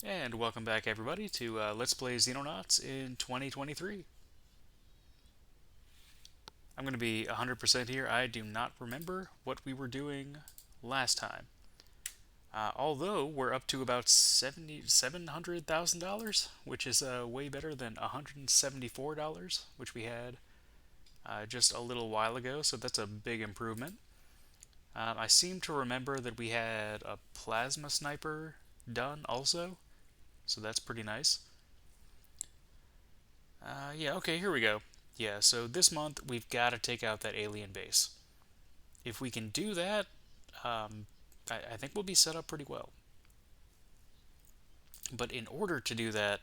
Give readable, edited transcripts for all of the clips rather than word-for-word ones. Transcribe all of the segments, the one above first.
And welcome back, everybody, to Let's Play Xenonauts in 2023. I'm going to be 100% here. I do not remember what we were doing last time. Although we're up to about $700,000, which is way better than $174, which we had just a little while ago, so that's a big improvement. I seem to remember that we had a plasma sniper done also, so that's pretty nice. Yeah, okay, here we go. Yeah, so this month we've got to take out that alien base. If we can do that, um, I think we'll be set up pretty well. But in order to do that,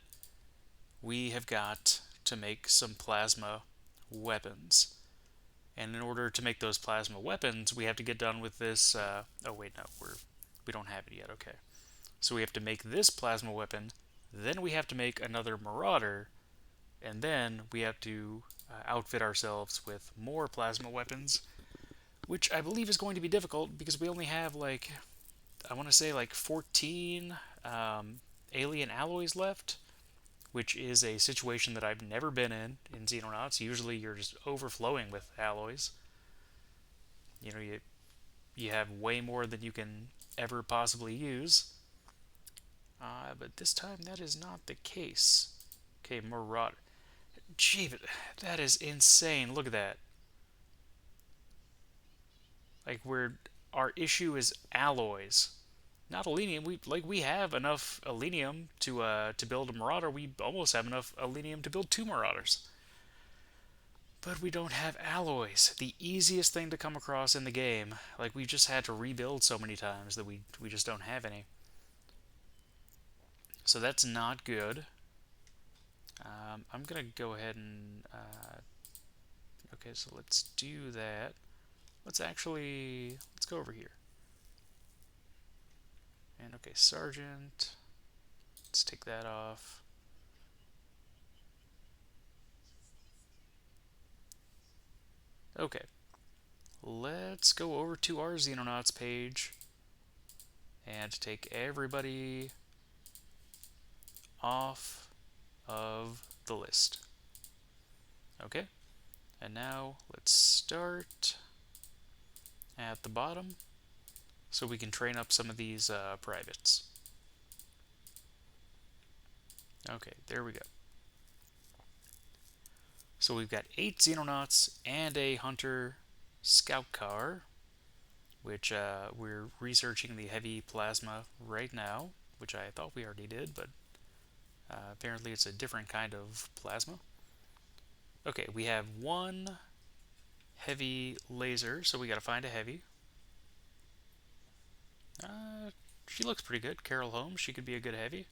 we have got to make some plasma weapons. And in order to make those plasma weapons, we have to get done with this. Oh wait, no, we don't have it yet. Okay, so we have to make this plasma weapon. Then we have to make another Marauder, and then we have to outfit ourselves with more plasma weapons, which I believe is going to be difficult because we only have I want to say 14 alien alloys left, which is a situation that I've never been in Xenonauts. Usually you're just overflowing with alloys. You have way more than you can ever possibly use. But this time that is not the case. Okay, Marauder. Gee, that is insane. Look at that. Like our issue is alloys, not alenium. We have enough alenium to build a marauder. We almost have enough alenium to build two marauders. But we don't have alloys. The easiest thing to come across in the game. Like we've just had to rebuild so many times that we just don't have any. So that's not good. I'm gonna go ahead and okay. So let's do that. Let's go over here. And okay, Sergeant. Let's take that off. Okay, let's go over to our Xenonauts page and take everybody off of the list. Okay, and now let's start at the bottom so we can train up some of these privates. Okay, there we go. So we've got 8 Xenonauts and a Hunter Scout Car, which we're researching the heavy plasma right now, which I thought we already did, but apparently it's a different kind of plasma. Okay, we have one heavy laser, so we gotta find a heavy. She looks pretty good. Carol Holmes, she could be a good heavy.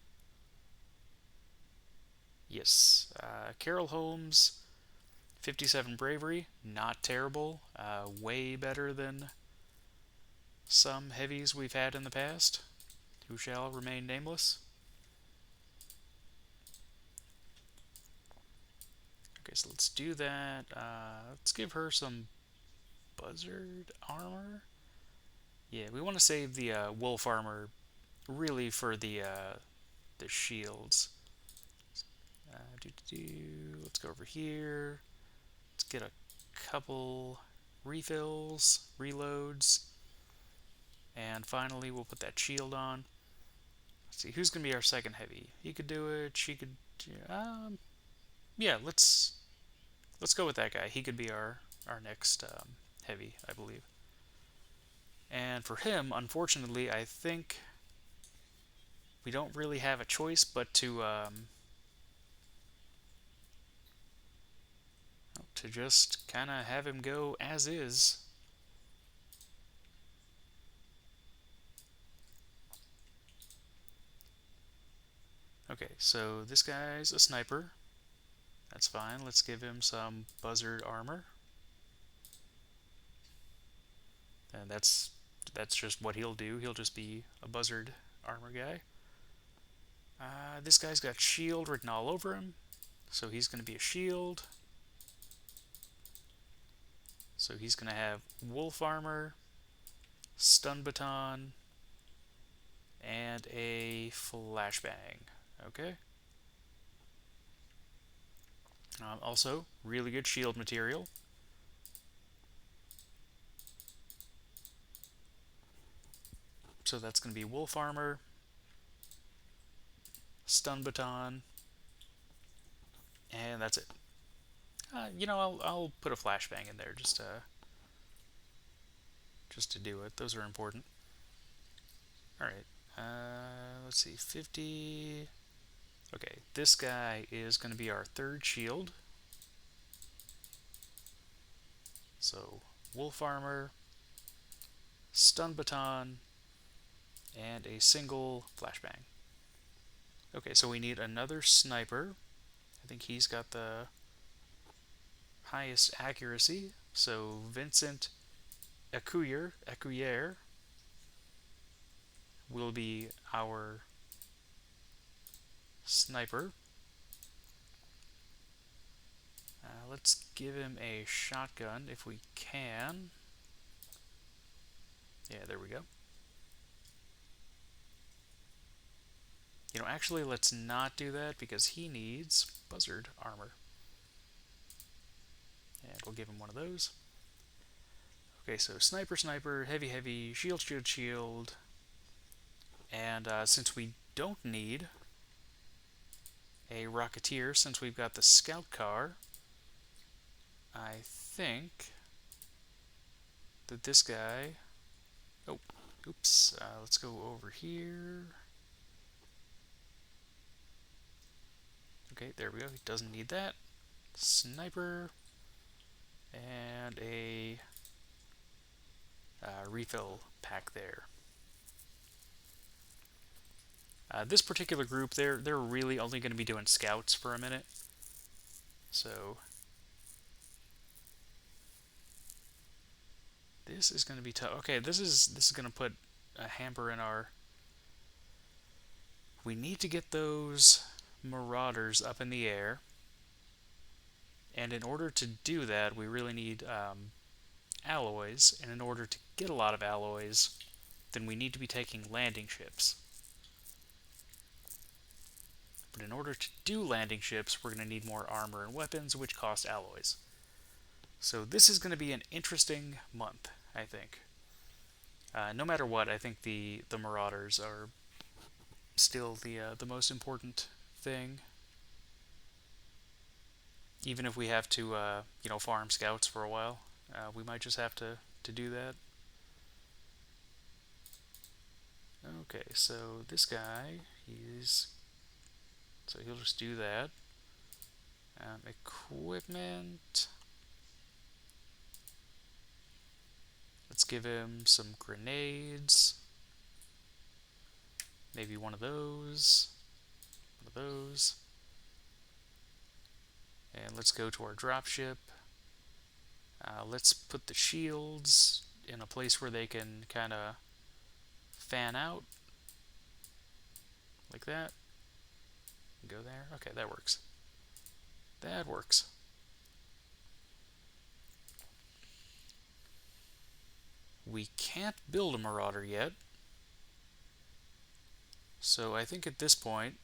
Yes, Carol Holmes, 57 bravery, not terrible. Way better than some heavies we've had in the past, who shall remain nameless. Okay, so let's do that. Let's give her some buzzard armor. Yeah, we want to save the wolf armor really for the shields. Let's go over here. Let's get a couple refills, reloads, and finally we'll put that shield on. Let's see, who's gonna be our second heavy? He could do it. She could. Yeah, let's go with that guy. He could be our next heavy, I believe. And for him, unfortunately, I think we don't really have a choice but to just kind of have him go as is. Okay, so this guy's a sniper. That's fine. Let's give him some buzzard armor. And that's just what he'll do. He'll just be a buzzard armor guy. This guy's got shield written all over him, so he's going to be a shield. So he's going to have wolf armor, stun baton, and a flashbang. Okay. Also, really good shield material. So that's going to be wolf armor, stun baton, and that's it. I'll put a flashbang in there just to do it. Those are important. All right. Let's see, 50. Okay, this guy is going to be our third shield. So wolf armor, stun baton, and a single flashbang. Okay, so we need another sniper. I think he's got the highest accuracy. So Vincent Ecuyer will be our sniper. Let's give him a shotgun if we can. Yeah, there we go. Actually, let's not do that because he needs buzzard armor. And we'll give him one of those. Okay, so sniper, heavy, shield. And since we don't need a rocketeer, since we've got the scout car, I think that this guy... Oh, oops. Let's go over here. Okay, there we go. He doesn't need that. Sniper. And a refill pack there. This particular group, they're really only going to be doing scouts for a minute. So this is going to be tough. Okay, this is going to put a hamper in our... We need to get those Marauders up in the air. And in order to do that, we really need alloys. And in order to get a lot of alloys, then we need to be taking landing ships. But in order to do landing ships, we're going to need more armor and weapons, which cost alloys. So this is going to be an interesting month, I think. No matter what, I think the Marauders are still the most important thing. Even if we have to farm scouts for a while, we might just have to do that. Okay, so this guy, so he'll just do that. Equipment. Let's give him some grenades. Maybe one of those. One of those. And let's go to our dropship. Let's put the shields in a place where they can kind of fan out. Like that. Go there. Okay, that works. That works. We can't build a Marauder yet. So I think at this point...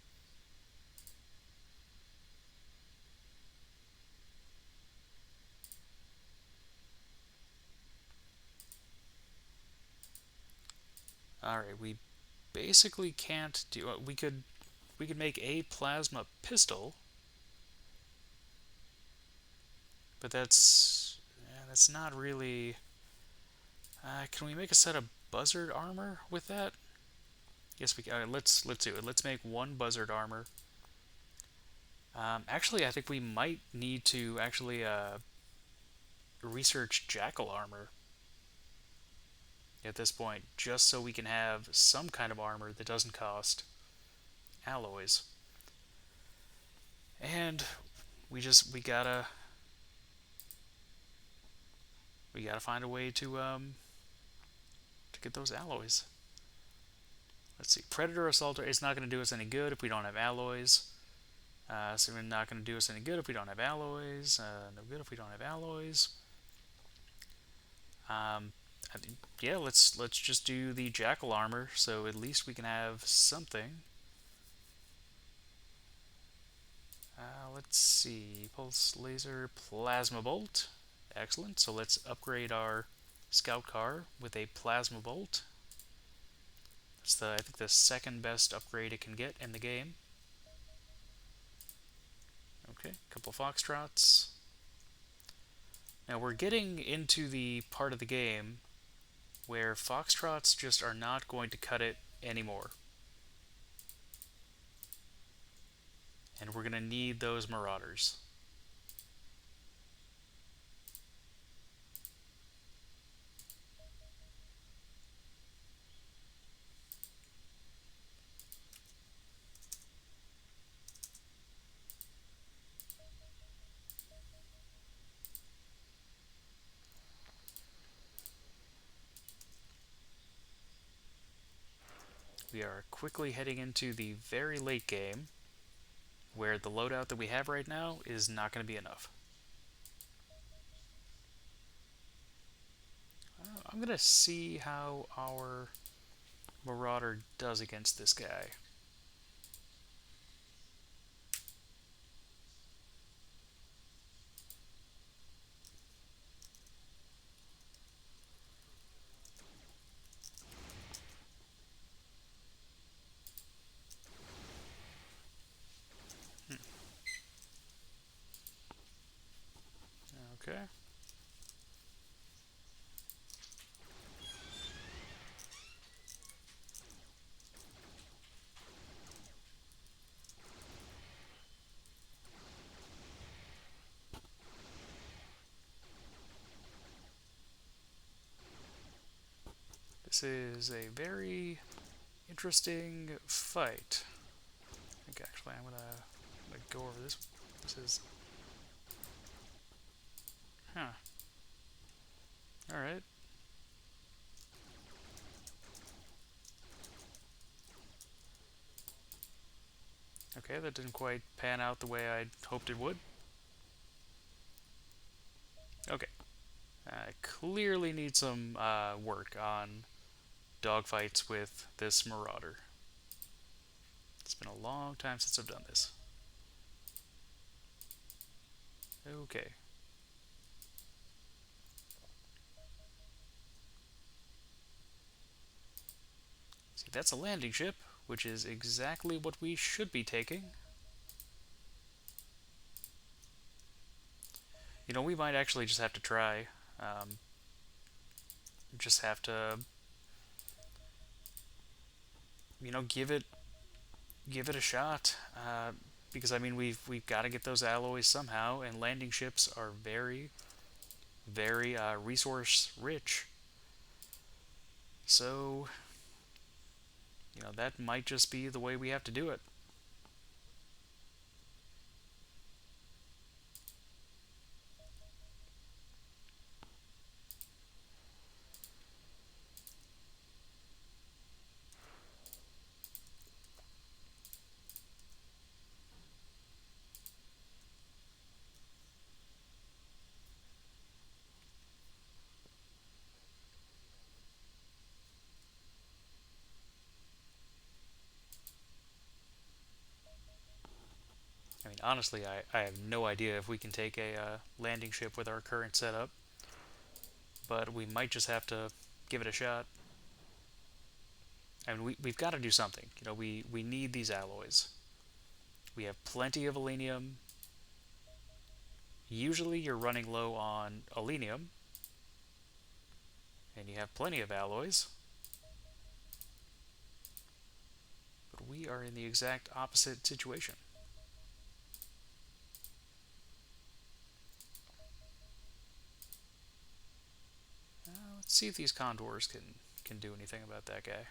Alright, we basically can't do... We could make a plasma pistol. But that's not really... can we make a set of buzzard armor with that? Yes, we can. Alright, let's do it. Let's make one buzzard armor. Actually, I think we might need to actually research jackal armor at this point, just so we can have some kind of armor that doesn't cost alloys. And we gotta find a way to get those alloys. Let's see. Predator Assaulter is not going to do us any good if we don't have alloys. So we're not going to do us any good if we don't have alloys. No good if we don't have alloys. Yeah, let's just do the jackal armor, so at least we can have something. Let's see, pulse laser, plasma bolt. Excellent. So let's upgrade our scout car with a plasma bolt. It's the I think the second best upgrade it can get in the game. Okay, a couple foxtrots. Now we're getting into the part of the game where foxtrots just are not going to cut it anymore. And we're going to need those marauders. We are quickly heading into the very late game where the loadout that we have right now is not going to be enough. I'm going to see how our marauder does against this guy. Okay. This is a very interesting fight. I think actually I'm gonna go over this. This is, huh? All right. Okay, that didn't quite pan out the way I'd hoped it would. Okay. I clearly need some work on dogfights with this marauder. It's been a long time since I've done this. Okay. See, that's a landing ship, which is exactly what we should be taking. You know, we might actually just have to try. Um, just have to, give it a shot. Because I mean, we've got to get those alloys somehow, and landing ships are very, very resource rich. So, that might just be the way we have to do it. I mean, honestly, I have no idea if we can take a landing ship with our current setup, but we might just have to give it a shot. I mean, we've got to do something. We need these alloys. We have plenty of alenium. Usually you're running low on alenium, and you have plenty of alloys. But we are in the exact opposite situation. Let's see if these condors can do anything about that guy.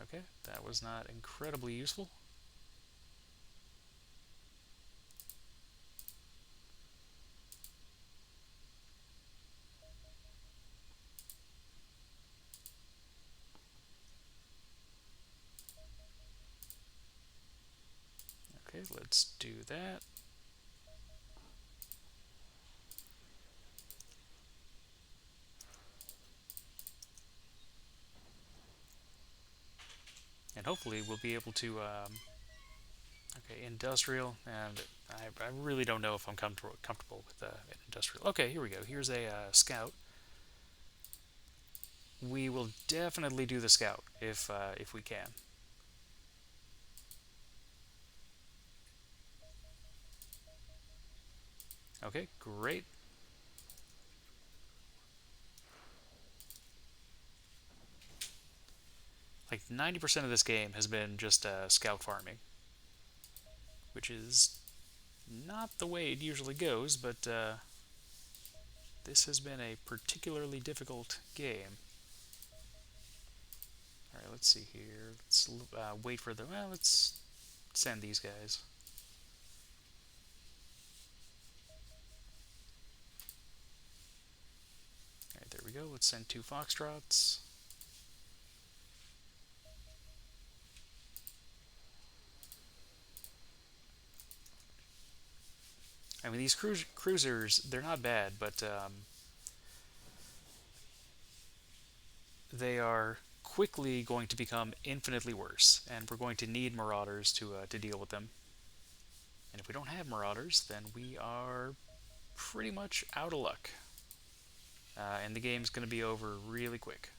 Okay, that was not incredibly useful. Okay, let's do that. and hopefully we'll be able to. Okay, industrial, and I really don't know if I'm comfortable with an industrial. Okay, here we go. Here's a scout. We will definitely do the scout if we can. Okay, great. Like 90% of this game has been just scout farming, which is not the way it usually goes, but this has been a particularly difficult game. All right, let's see here. Let's wait for the. Well, let's send these guys. All right, there we go. Let's send two foxtrots. I mean, these cruisers, they're not bad, but they are quickly going to become infinitely worse, and we're going to need Marauders to deal with them. And if we don't have Marauders, then we are pretty much out of luck. And the game's going to be over really quick.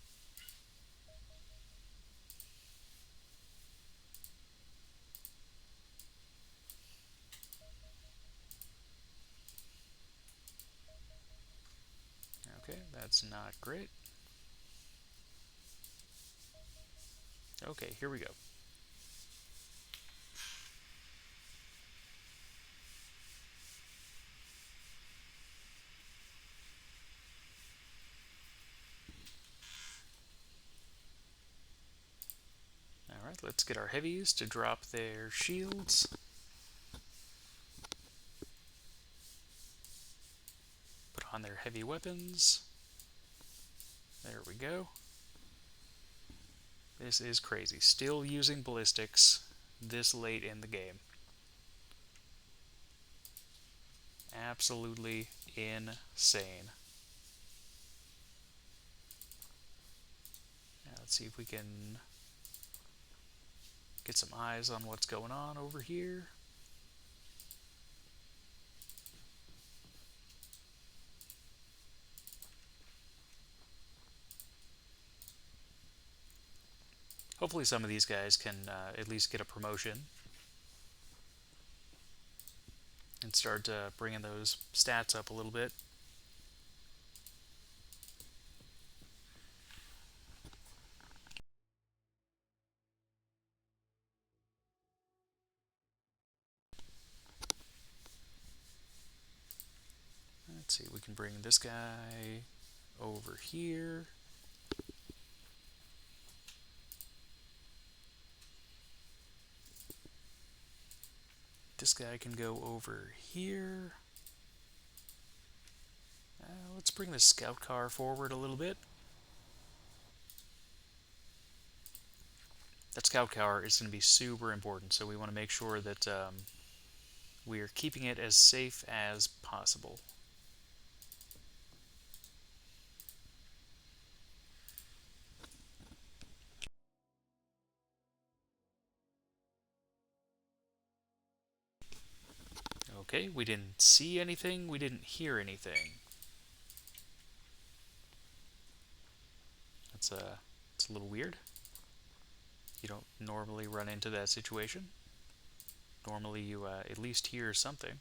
Okay, that's not great. Okay, here we go. Alright, let's get our heavies to drop their shields. Put on their heavy weapons. There we go. This is crazy. Still using ballistics this late in the game. Absolutely insane. Now, let's see if we can get some eyes on what's going on over here. Hopefully some of these guys can at least get a promotion and start bringing those stats up a little bit. Let's see, we can bring this guy over here. This guy can go over here. Let's bring the scout car forward a little bit. That scout car is going to be super important, so we want to make sure that we are keeping it as safe as possible. Okay, we didn't see anything, we didn't hear anything. It's a little weird. You don't normally run into that situation. Normally you at least hear something.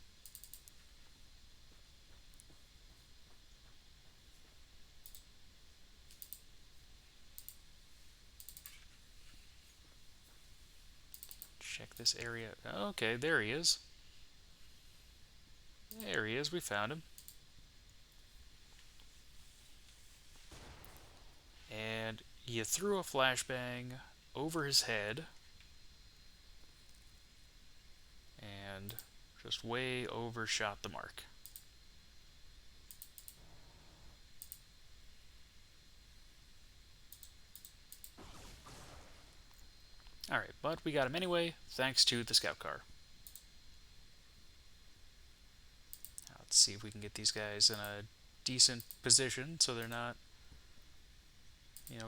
Check this area. Okay, there he is. There he is, we found him. And you threw a flashbang over his head. And just way overshot the mark. Alright, but we got him anyway, thanks to the scout car. Now let's see if we can get these guys in a decent position so they're not,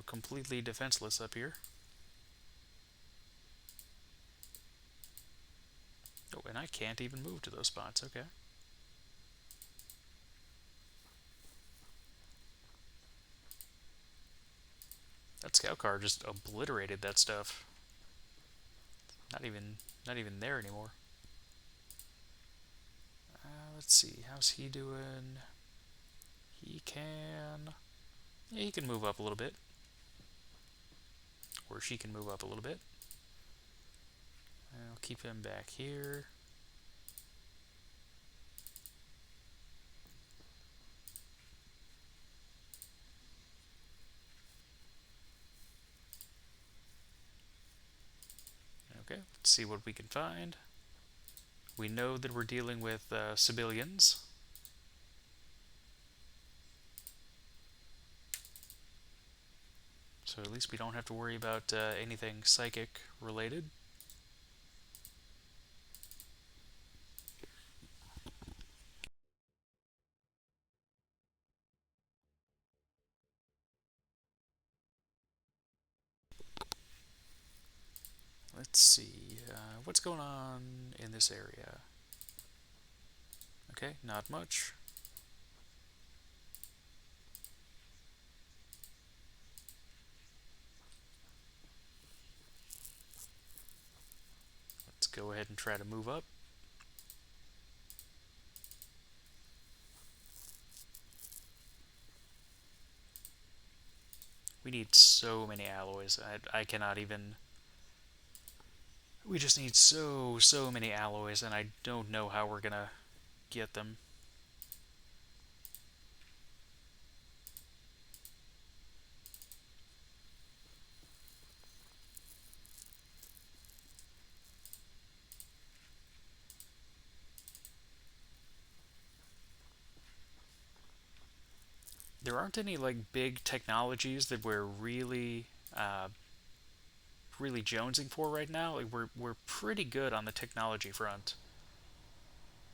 completely defenseless up here. Oh, and I can't even move to those spots. Okay. That scout car just obliterated that stuff. Not even, not even there anymore. Let's see. How's he doing? He can. Yeah, he can move up a little bit, or she can move up a little bit. I'll keep him back here. Okay, let's see what we can find. We know that we're dealing with civilians. So at least we don't have to worry about anything psychic related. Let's see. What's going on in this area? Okay, not much. Let's go ahead and try to move up. We need so many alloys. I cannot even. We just need so many alloys, and I don't know how we're gonna get them. There aren't any like big technologies that we're really jonesing for right now. Like we're pretty good on the technology front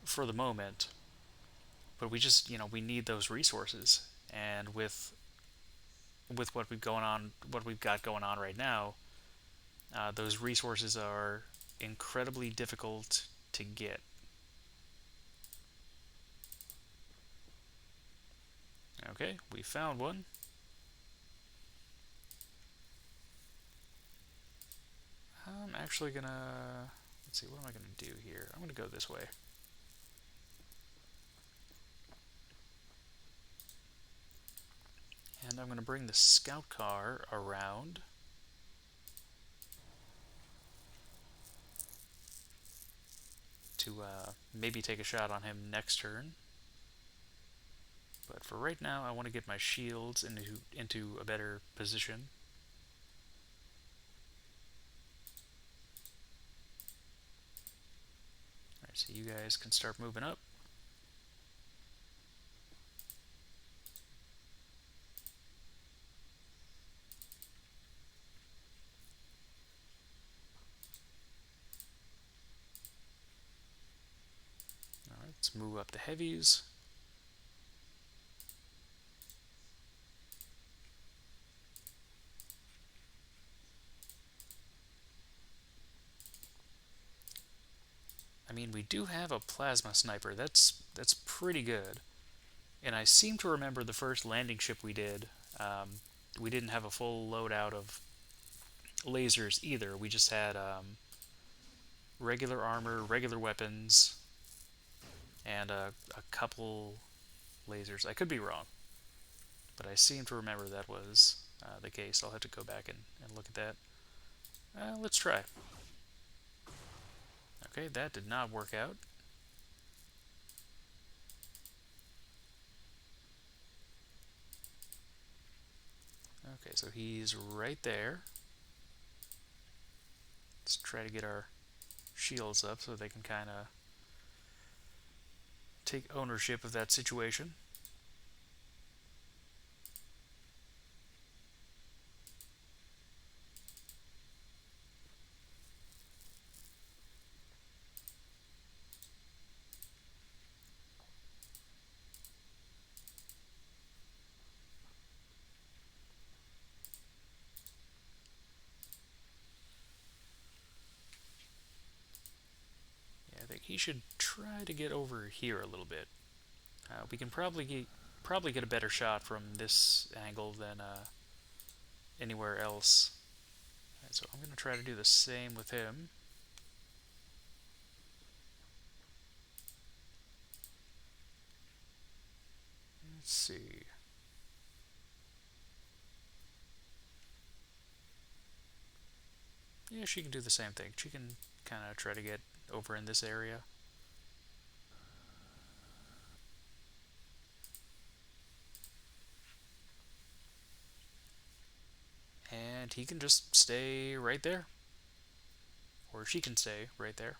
for the moment, but we just we need those resources, and with what we've got going on right now, those resources are incredibly difficult to get. Okay, we found one. I'm actually gonna let's see, what am I gonna do here? I'm gonna go this way. And I'm gonna bring the scout car around to maybe take a shot on him next turn. But for right now, I want to get my shields into a better position. Alright, so you guys can start moving up. Alright, let's move up the heavies. I mean, we do have a plasma sniper. That's pretty good. And I seem to remember the first landing ship we did. We didn't have a full loadout of lasers either. We just had regular armor, regular weapons, and a couple lasers. I could be wrong, but I seem to remember that was the case. I'll have to go back and look at that. Let's try. Okay, that did not work out. Okay, so he's right there. Let's try to get our shields up so they can kind of take ownership of that situation. Yeah, should try to get over here a little bit. We can probably get a better shot from this angle than anywhere else. Right, so I'm going to try to do the same with him. Let's see. Yeah, she can do the same thing. She can kind of try to get over in this area. And he can just stay right there. Or she can stay right there.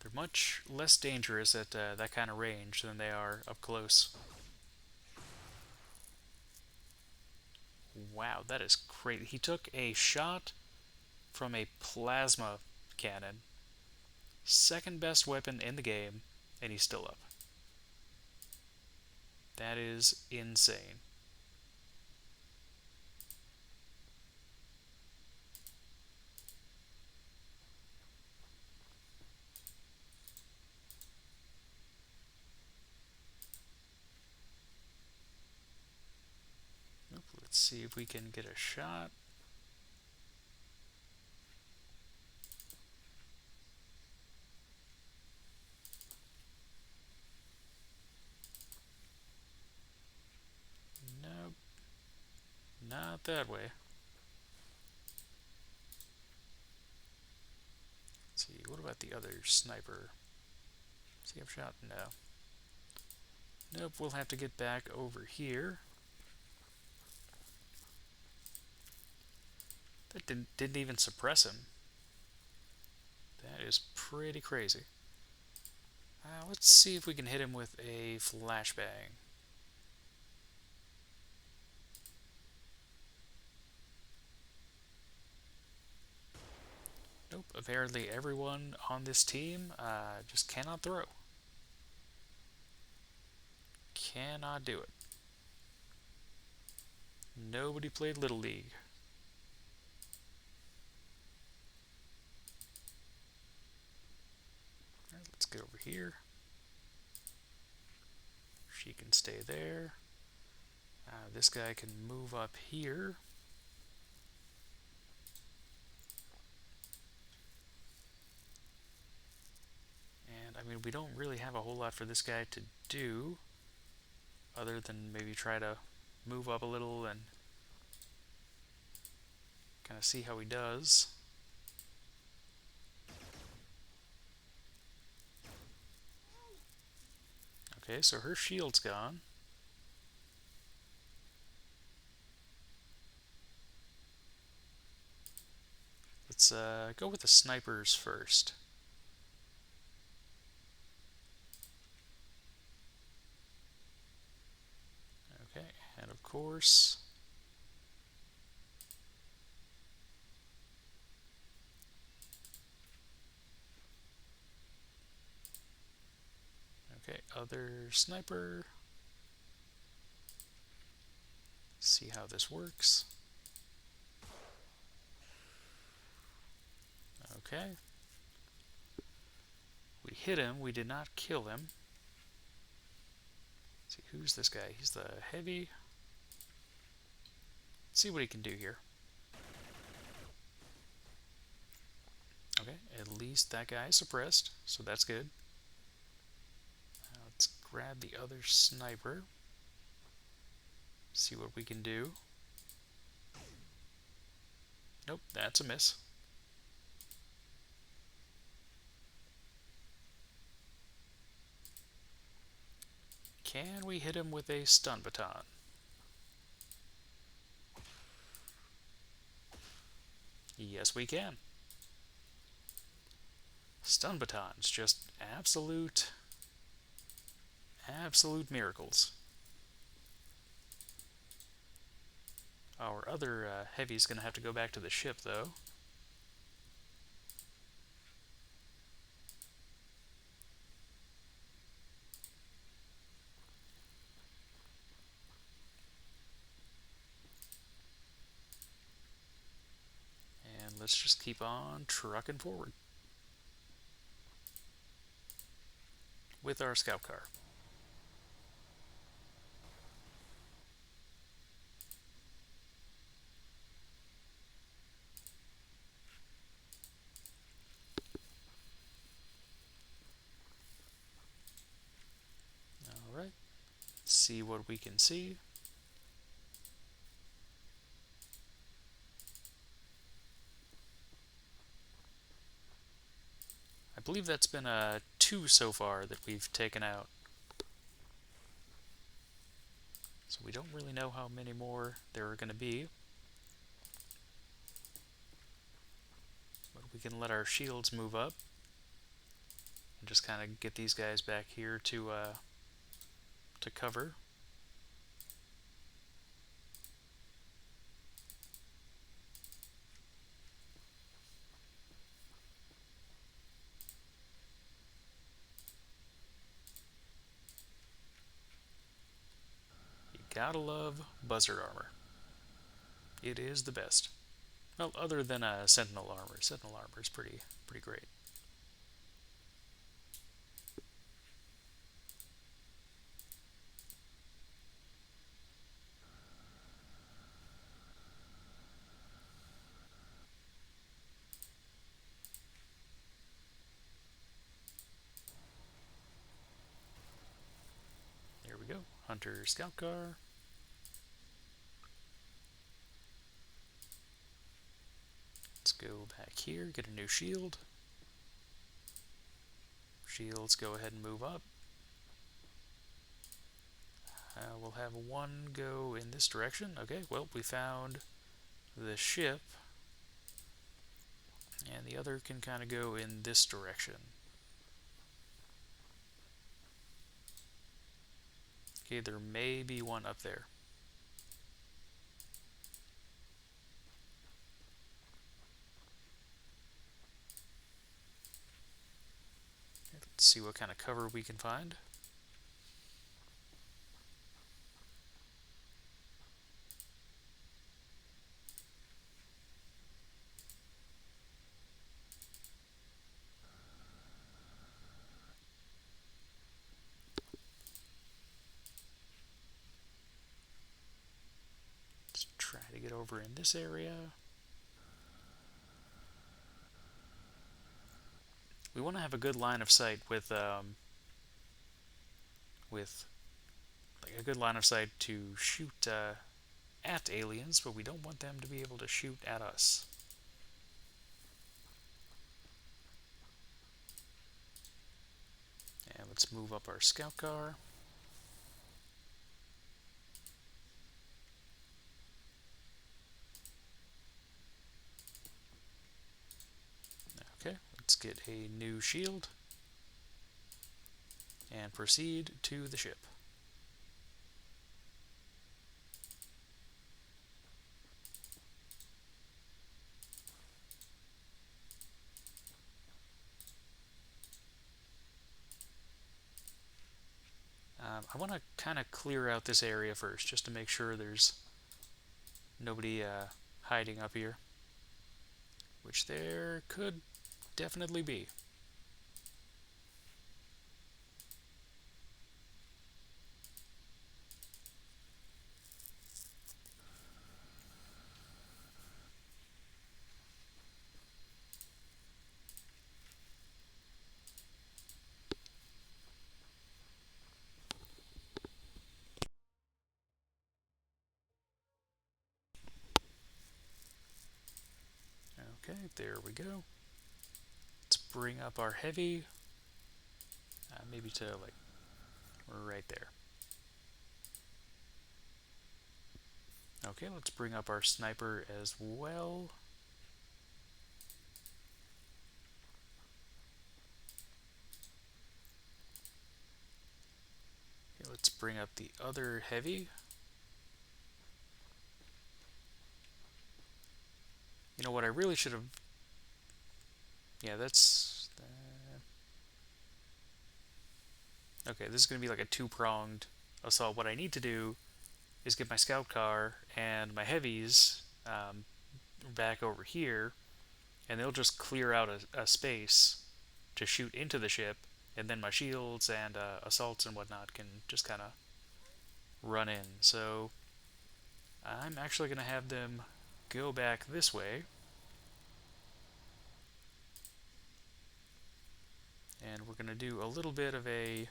They're much less dangerous at that kind of range than they are up close. Wow, that is crazy. He took a shot from a plasma cannon. Second best weapon in the game, and he's still up. That is insane. Let's see if we can get a shot. Nope. Not that way. Let's see, what about the other sniper? Does he have a shot? No. Nope, we'll have to get back over here. That didn't even suppress him. That is pretty crazy. Let's see if we can hit him with a flashbang. Nope, apparently everyone on this team just cannot throw. Cannot do it. Nobody played Little League. Alright, let's get over here. She can stay there. This guy can move up here. And I mean, we don't really have a whole lot for this guy to do other than maybe try to move up a little and kind of see how he does. Okay, so her shield's gone. Let's go with the snipers first. Okay, and of course... Okay, other sniper. See how this works. Okay. We hit him, we did not kill him. Let's see, who's this guy? He's the heavy. Let's see what he can do here. Okay, at least that guy is suppressed, so that's good. Let's grab the other sniper. See what we can do. Nope, that's a miss. Can we hit him with a stun baton? Yes, we can. Stun batons, just absolute miracles. Our other heavy's gonna have to go back to the ship, though. let's just keep on trucking forward with our scout car. Alright, see what we can see. I believe that's been two so far that we've taken out. So we don't really know how many more there are going to be. But we can let our shields move up and just kind of get these guys back here to cover. You gotta love buzzard armor. It is the best. Well, other than sentinel armor. Sentinel armor is pretty great. There we go. Hunter scout car. Let's go back here, get a new shield. Shields go ahead and move up. We'll have one go in this direction. Okay, well, we found the ship. And the other can kind of go in this direction. Okay, there may be one up there. Let's see what kind of cover we can find. Let's try to get over in this area. We want to have a good line of sight with like a good line of sight to shoot at aliens, but we don't want them to be able to shoot at us. And let's move up our scout car. Okay, let's get a new shield and proceed to the ship. I want to kind of clear out this area first, just to make sure there's nobody hiding up here, which there could definitely be. Okay, there we go. Let's bring up our heavy, maybe to like right there. Okay, let's bring up our sniper as well. Okay, let's bring up the other heavy. You know what I really should have... Yeah, that's... Okay, this is going to be like a two-pronged assault. What I need to do is get my scout car and my heavies back over here, and they'll just clear out a space to shoot into the ship, and then my shields and assaults and whatnot can just kind of run in. So I'm actually going to have them go back this way, and we're going to do a little bit of a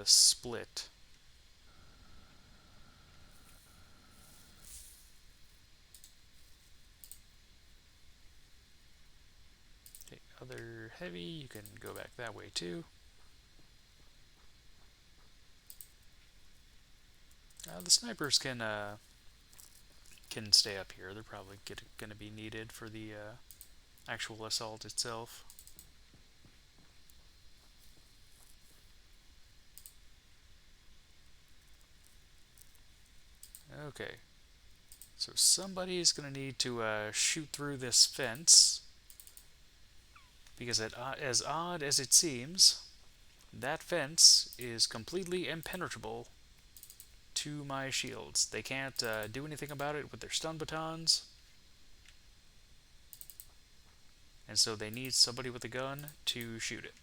split. Okay, other heavy, you can go back that way too. The snipers can stay up here. They're probably going to be needed for the actual assault itself. Okay, so somebody's going to need to shoot through this fence, because as odd as it seems, that fence is completely impenetrable to my shields. They can't do anything about it with their stun batons, and so they need somebody with a gun to shoot it.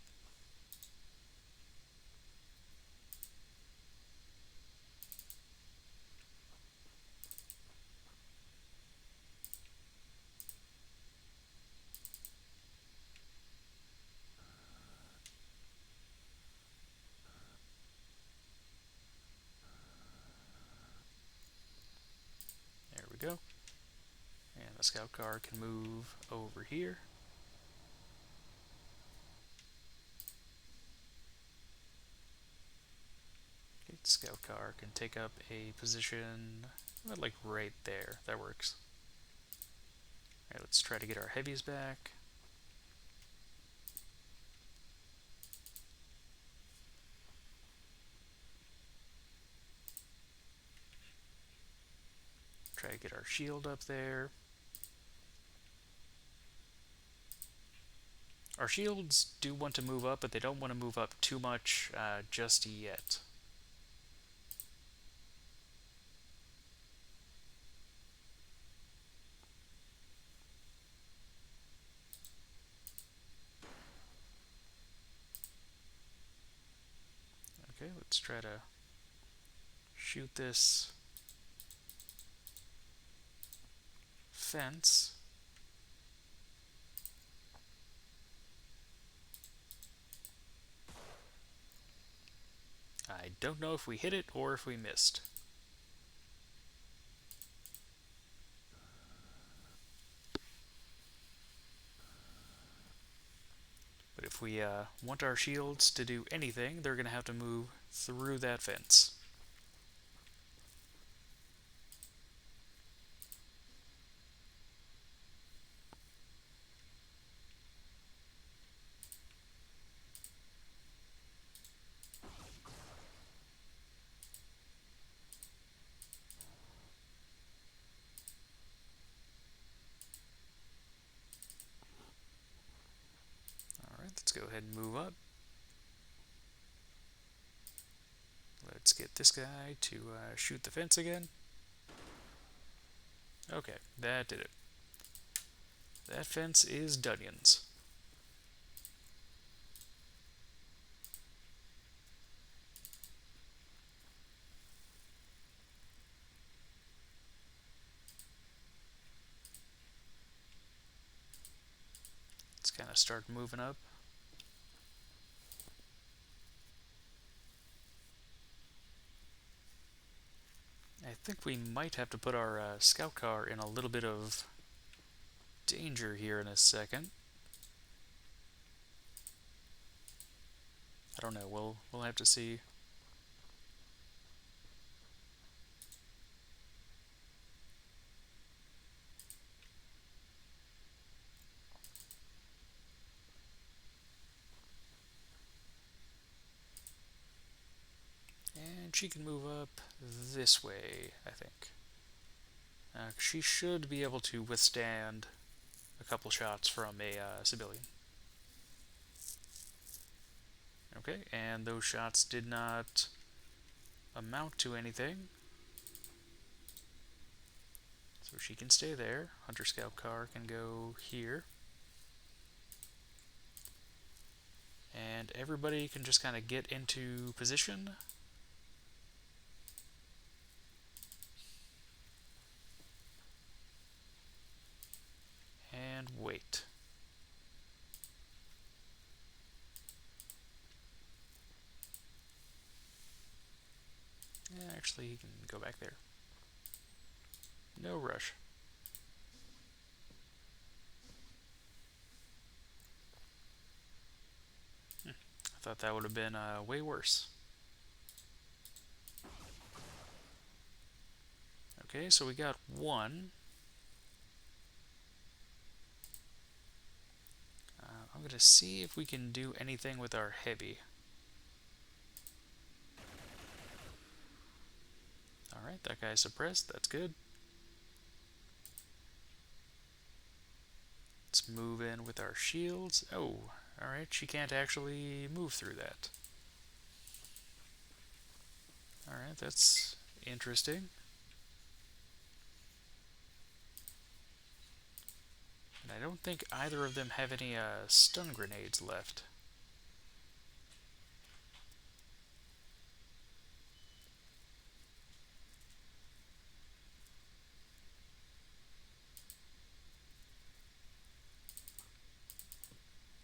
There we go. And the scout car can move over here. Okay, the scout car can take up a position like right there. That works. Alright, let's try to get our heavies back. Try to get our shield up there. Our shields do want to move up, but they don't want to move up too much just yet. Okay, let's try to shoot this fence. I don't know if we hit it or if we missed. But if we want our shields to do anything, they're going to have to move through that fence. Alright, let's go ahead and move up. Let's get this guy to shoot the fence again. Okay, that did it. That fence is Dunions. Let's kind of start moving up. I think we might have to put our scout car in a little bit of danger here in a second. I don't know. We'll have to see. And she can move up this way, I think. She should be able to withstand a couple shots from a civilian. Okay, and those shots did not amount to anything. So she can stay there. Hunter Scout car can go here. And everybody can just kind of get into position. And wait. Yeah, actually, he can go back there. No rush. I thought that would have been way worse. Okay, so we got one. I'm going to see if we can do anything with our heavy. Alright, that guy's suppressed. That's good. Let's move in with our shields. Oh, alright, she can't actually move through that. Alright, that's interesting. And I don't think either of them have any stun grenades left.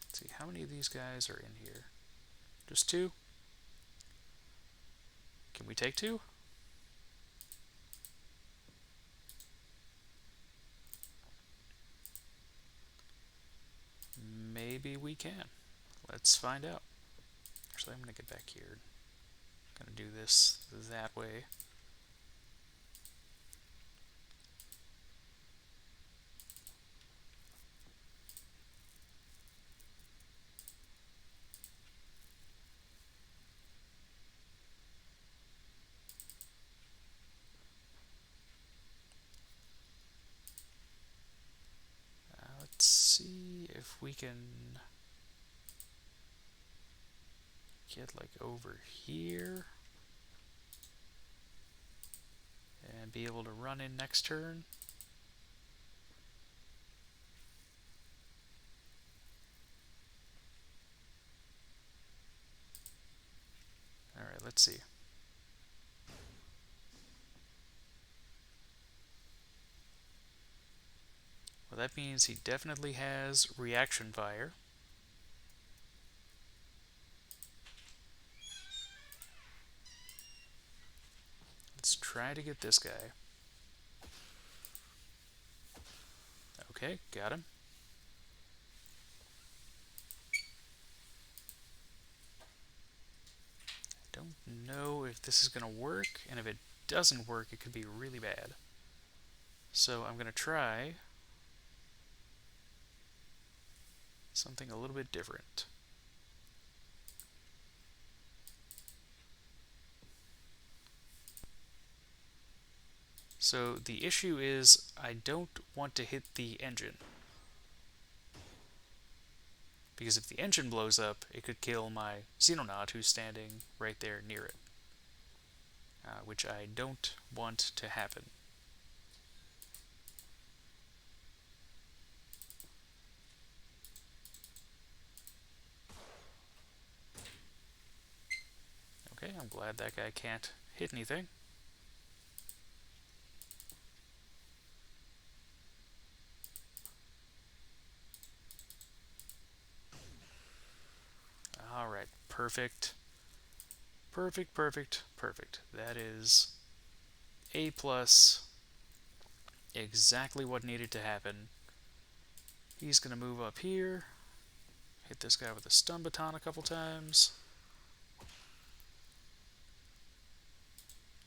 Let's see, how many of these guys are in here? Just two? Can we take two? Maybe we can. Let's find out. Actually, I'm going to get back here. I'm going to do this that way. Let's see if we can get like over here and be able to run in next turn. Alright, let's see. Well, that means he definitely has reaction fire. Let's try to get this guy. Okay, got him. Don't know if this is going to work, and if it doesn't work, it could be really bad. So I'm going to try something a little bit different. So the issue is I don't want to hit the engine. Because if the engine blows up, it could kill my Xenonaut who's standing right there near it. Which I don't want to happen. Okay, I'm glad that guy can't hit anything. Alright, perfect. Perfect, perfect, perfect. That is A+. Exactly what needed to happen. He's going to move up here. Hit this guy with a stun baton a couple times.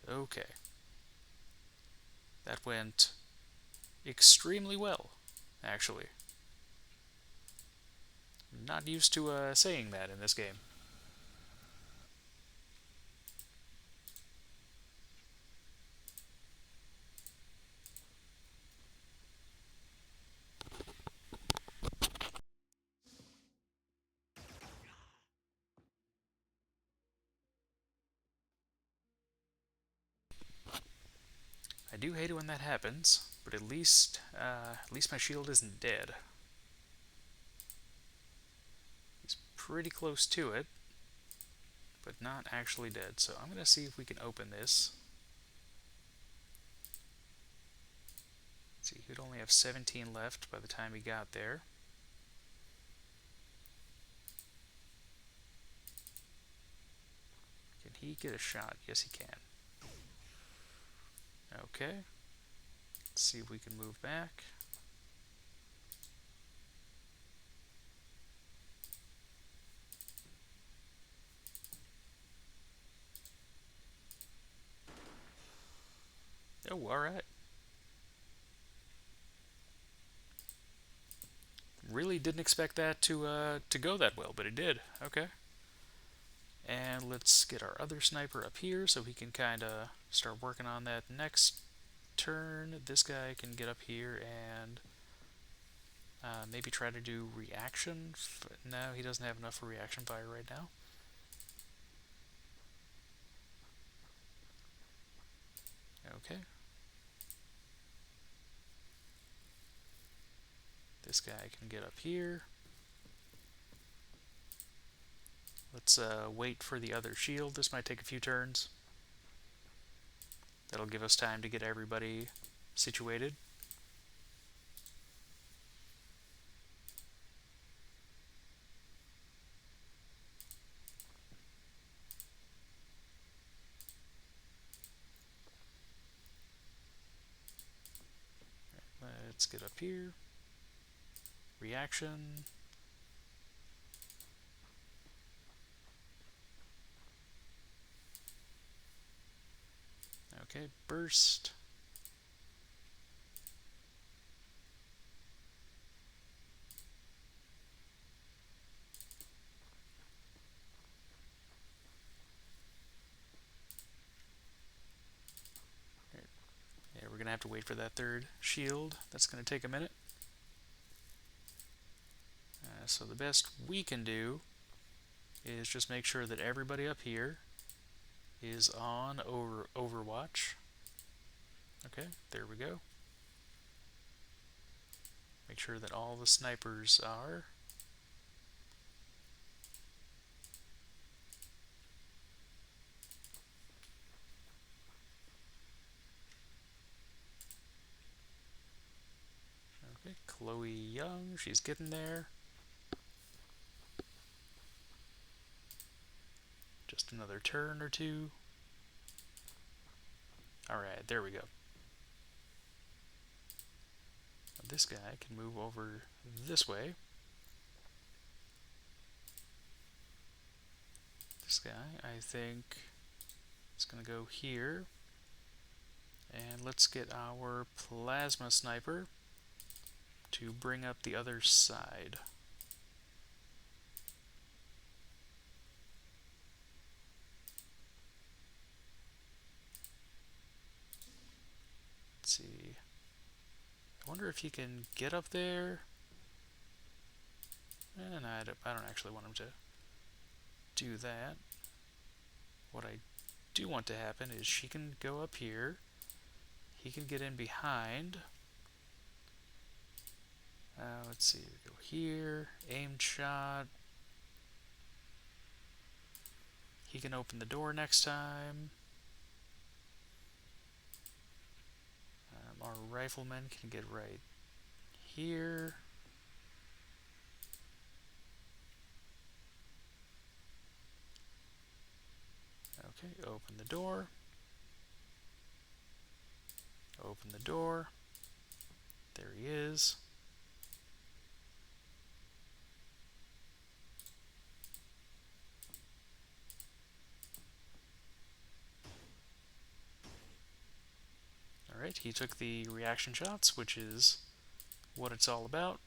Okay. That went extremely well, actually. I'm not used to saying that in this game. I do hate it when that happens, but at least my shield isn't dead. He's pretty close to it, but not actually dead. So I'm gonna see if we can open this. Let's see, he'd only have 17 left by the time he got there. Can he get a shot? Yes, he can. Okay. Let's see if we can move back. Oh, alright. Really didn't expect that to go that well, but it did. Okay. And let's get our other sniper up here so he can kind of start working on that next turn. This guy can get up here and maybe try to do reaction. No, he doesn't have enough for reaction fire right now. Okay. This guy can get up here. Let's wait for the other shield. This might take a few turns. That'll give us time to get everybody situated. Let's get up here. Reaction. Okay, burst. Yeah, we're gonna have to wait for that third shield. That's gonna take a minute. So the best we can do is just make sure that everybody up here is on Overwatch. Okay, there we go. Make sure that all the snipers are. Okay, Chloe Young, she's getting there. Just another turn or two. Alright, there we go. This guy can move over this way. This guy, I think, is going to go here. And let's get our plasma sniper to bring up the other side. Let's see. I wonder if he can get up there. And I don't actually want him to do that. What I do want to happen is she can go up here. He can get in behind. Let's see. We go here. Aimed shot. He can open the door next time. Our rifleman can get right here. Okay, open the door. Open the door. There he is. Alright, he took the reaction shots, which is what it's all about.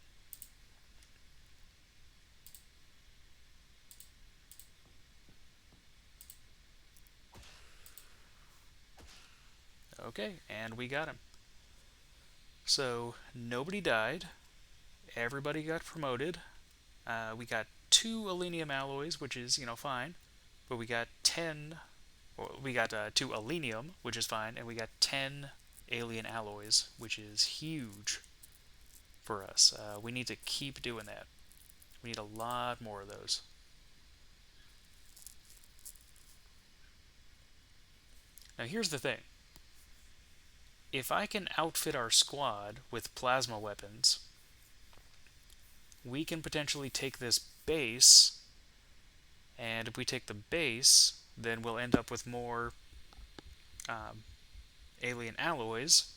Okay, and we got him. So, nobody died. Everybody got promoted. We got 2 Alenium alloys, which is, fine. But we got 10... Well, we got 2 Alenium, which is fine. And we got 10 alien alloys, which is huge for us. We need to keep doing that. We need a lot more of those. Now here's the thing. If I can outfit our squad with plasma weapons, we can potentially take this base, and if we take the base, then we'll end up with more um, alien alloys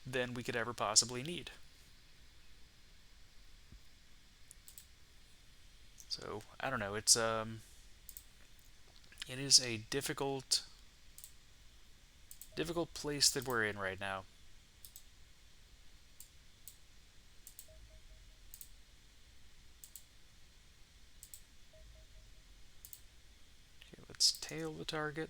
than we could ever possibly need. So I don't know. It is a difficult place that we're in right now. Okay, let's tail the target.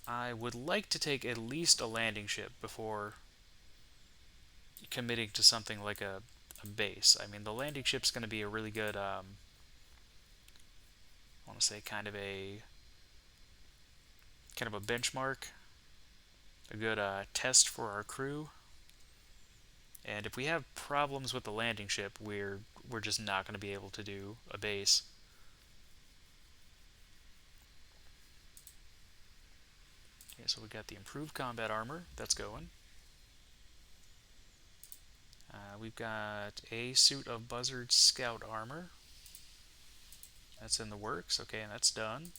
I would like to take at least a landing ship before committing to something like a base. I mean, the landing ship's going to be a really good, I want to say kind of a benchmark, a good test for our crew. And if we have problems with the landing ship, we're just not going to be able to do a base. Okay, so we got the improved combat armor. That's going. We've got a suit of Buzzard Scout armor. That's in the works. Okay, and that's done.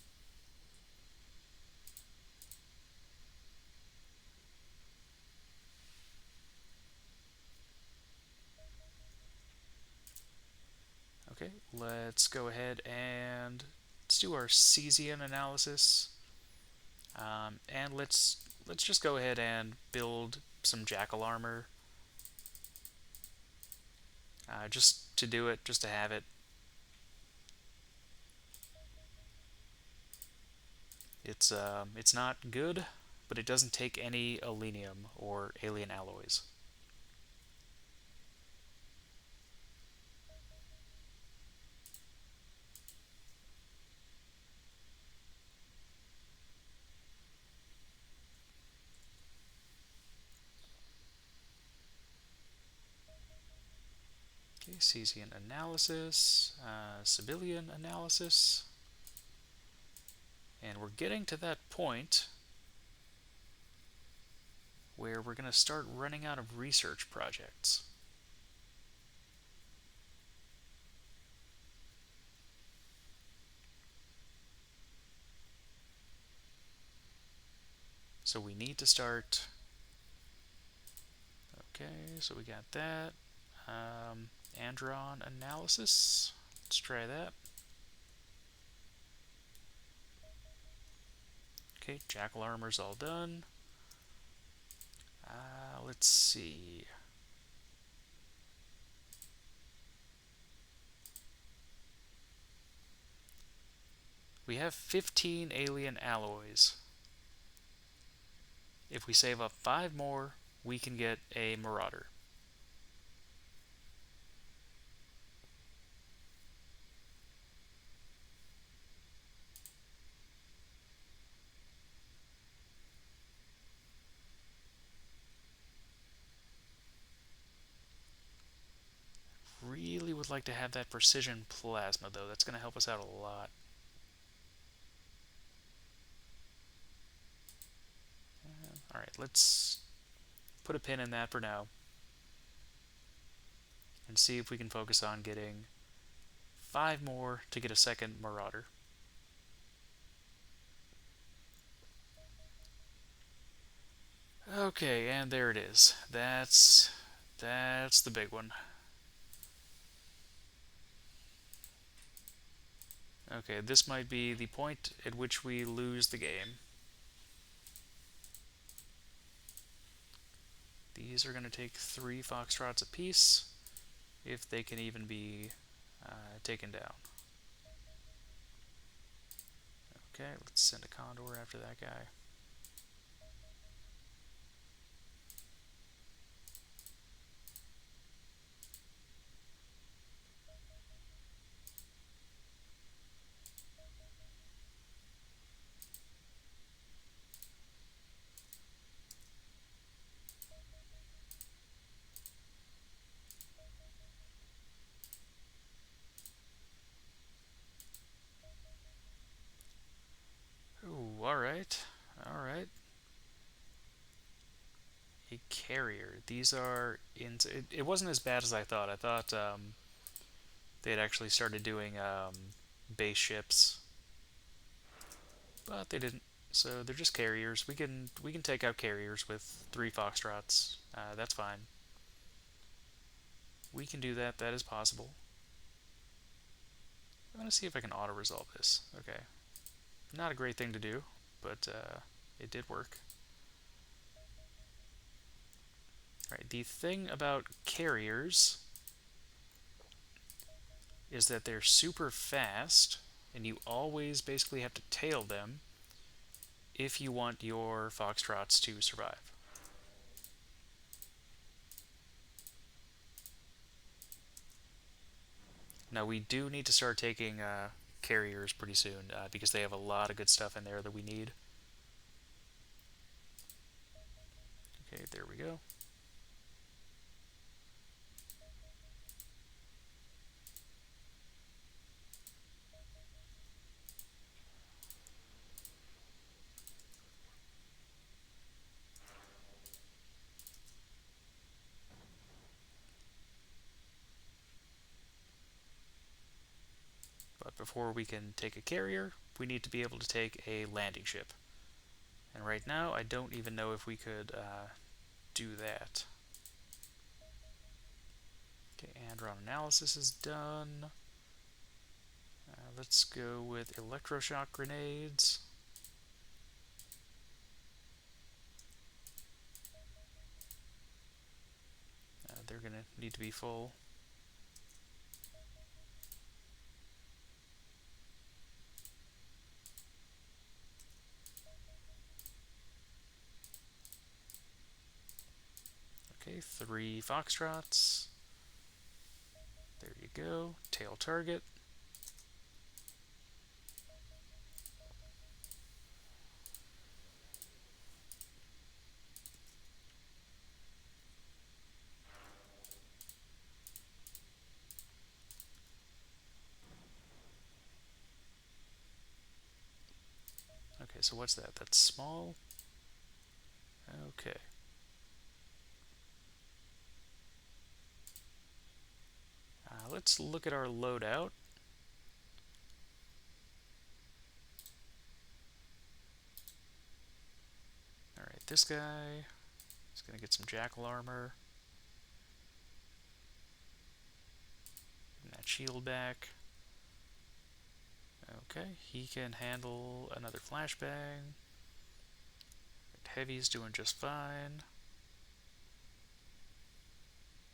Okay, let's go ahead and let's do our Cesian analysis. And let's just go ahead and build some Jackal armor. Just to do it, just to have it. It's not good, but it doesn't take any alenium or alien alloys. Okay, Cesian analysis, civilian analysis, and we're getting to that point where we're going to start running out of research projects. So we need to start. Okay, so we got that. Andron analysis. Let's try that. Okay, Jackal armor's all done. Let's see. We have 15 alien alloys. If we save up 5 more, we can get a Marauder. Really would like to have that precision plasma, though. That's going to help us out a lot. Alright, let's put a pin in that for now. And see if we can focus on getting 5 more to get a second Marauder. Okay, and there it is. That's the big one. Okay, this might be the point at which we lose the game. These are going to take 3 Foxtrots apiece, if they can even be taken down. Okay, let's send a Condor after that guy. carrier. These are in. It wasn't as bad as I thought. I thought they had actually started doing base ships, but they didn't. So they're just carriers. We can take out carriers with 3 Foxtrots. That's fine. We can do that. That is possible. I'm gonna see if I can auto resolve this. Okay, not a great thing to do, but it did work. Right. The thing about carriers is that they're super fast, and you always basically have to tail them if you want your Foxtrots to survive. Now, we do need to start taking carriers pretty soon because they have a lot of good stuff in there that we need. Okay, there we go. But before we can take a carrier, we need to be able to take a landing ship. And right now, I don't even know if we could do that. Okay, Andron analysis is done. Let's go with electroshock grenades. They're going to need to be full. Okay, 3 Foxtrots. There you go. Tail target. Okay, so what's that? That's small. Okay. Let's look at our loadout. Alright, this guy is going to get some jackal armor. And that shield back. Okay, he can handle another flashbang. Heavy's doing just fine.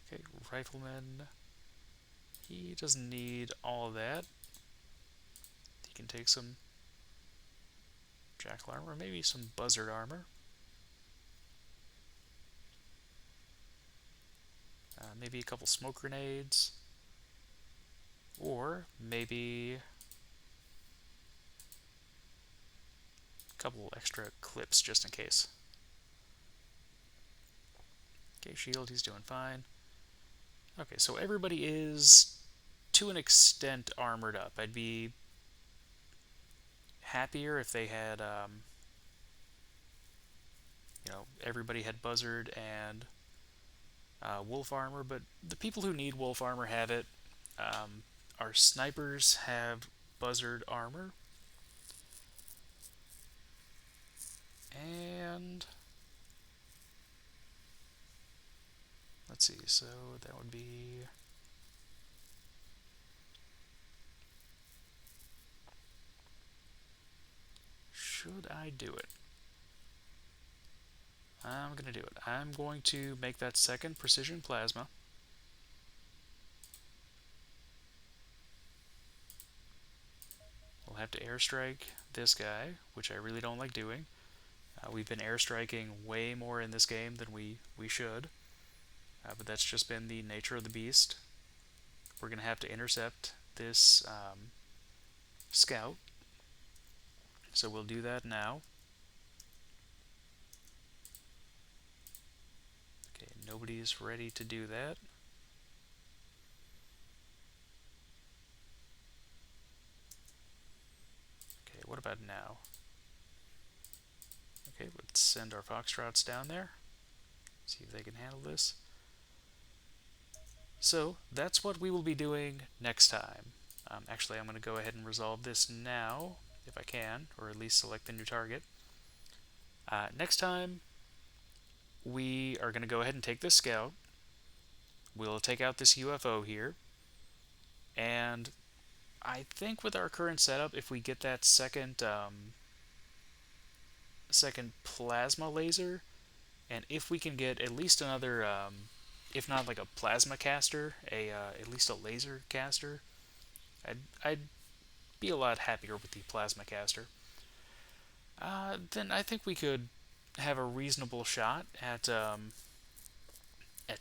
Okay, rifleman. He doesn't need all of that. He can take some jackal armor, maybe some buzzard armor. Maybe a couple smoke grenades. Or maybe a couple extra clips just in case. Okay, shield, he's doing fine. Okay, so everybody is, to an extent, armored up. I'd be happier if they had, everybody had buzzard and wolf armor, but the people who need wolf armor have it. Our snipers have buzzard armor. And let's see, so that would be should I do it? I'm going to do it. I'm going to make that second precision plasma. We'll have to airstrike this guy, which I really don't like doing. We've been airstriking way more in this game than we should. But that's just been the nature of the beast. We're going to have to intercept this scout. So we'll do that now. Okay, nobody's ready to do that. Okay, what about now? Okay, let's send our Foxtrots down there. See if they can handle this. So that's what we will be doing next time. Actually, I'm going to go ahead and resolve this now, if I can, or at least select the new target. Next time, we are going to go ahead and take this scout. We'll take out this UFO here, and I think with our current setup, if we get that second plasma laser, and if we can get at least another, if not like a plasma caster, at least a laser caster, I'd be a lot happier with the plasma caster. Then I think we could have a reasonable shot at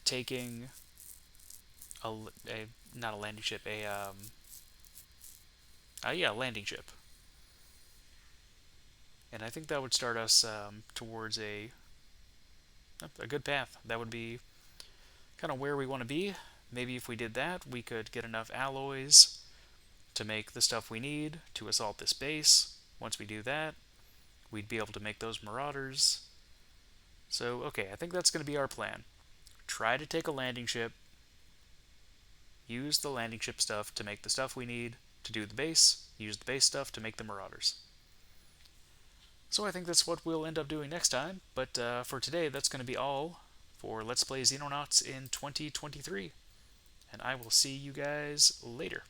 taking a not a landing ship, yeah, landing ship, and I think that would start us towards a good path. That would be kind of where we want to be. Maybe if we did that, we could get enough alloys to make the stuff we need to assault this base. Once we do that, we'd be able to make those Marauders. So, okay, I think that's going to be our plan. Try to take a landing ship, use the landing ship stuff to make the stuff we need to do the base, use the base stuff to make the Marauders. So I think that's what we'll end up doing next time, but for today, that's going to be all for Let's Play Xenonauts in 2023, and I will see you guys later.